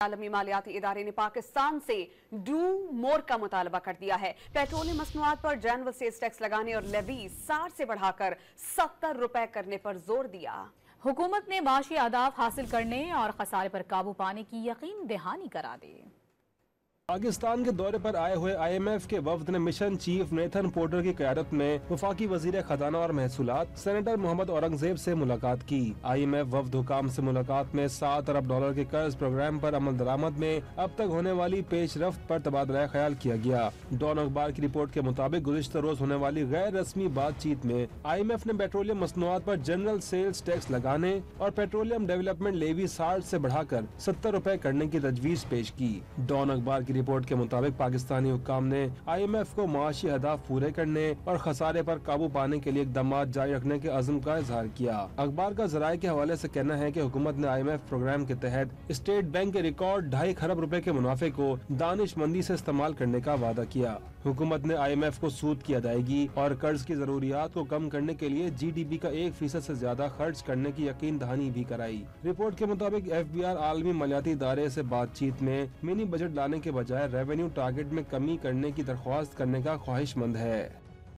عالمی مالیاتی ادارے نے پاکستان سے ڈو مور کا مطالبہ کر دیا ہے۔ پیٹرولیم مصنوعات پر جنرل سیلز ٹیکس لگانے اور لیوی 60 سے بڑھا کر 70 روپے کرنے پر زور دیا۔ حکومت نے معاشی اہداف حاصل کرنے اور خسارے پر قابو پانے کی یقین دہانی کرا دی۔ پاکستان کے دورے پر آئے ہوئے آئی ایم ایف کے وفد نے مشن چیف نیتھن پورٹر کی قیادت میں وفاقی وزیر خزانہ اور محصولات سینیٹر محمد اورنگزیب سے ملاقات کی۔ آئی ایم ایف وفد حکام سے ملاقات میں $7 ارب کے قرض پروگرام پر عمل درآمد میں اب تک ہونے والی پیش رفت پر تبادلہ خیال کیا گیا۔ ڈان اخبار کی رپورٹ کے مطابق گزشتہ روز ہونے والی غیر رسمی بات چیت میں آئی ایم ایف نے پیٹرولیم مصنوعات پر جنرل سیلز ٹیکس لگانے اور پیٹرولیم ڈیولپمنٹ لیوی 60 سے بڑھا کر 70 روپے کرنے کی تجویز پیش کی۔ ڈان اخبار کی رپورٹ کے مطابق پاکستانی حکام نے آئی ایم ایف کو معاشی اہداف پورے کرنے اور خسارے پر قابو پانے کے لیے اقدامات جاری رکھنے کے عزم کا اظہار کیا۔ اخبار کا ذرائع کے حوالے سے کہنا ہے کہ حکومت نے آئی ایم ایف پروگرام کے تحت اسٹیٹ بینک کے ریکارڈ 2.5 ارب روپے کے منافع کو دانش مندی سے استعمال کرنے کا وعدہ کیا۔ حکومت نے آئی ایم ایف کو سود کی ادائیگی اور قرض کی ضروریات کو کم کرنے کے لیے جی ڈی پی کا 1% سے زیادہ خرچ کرنے کی یقین دہانی بھی کرائی۔ رپورٹ کے مطابق ایف بی آر عالمی مالیاتی ادارے سے بات چیت میں منی بجٹ لانے کے بجائے ریونیو ٹارگٹ میں کمی کرنے کی درخواست کرنے کا خواہش مند ہے۔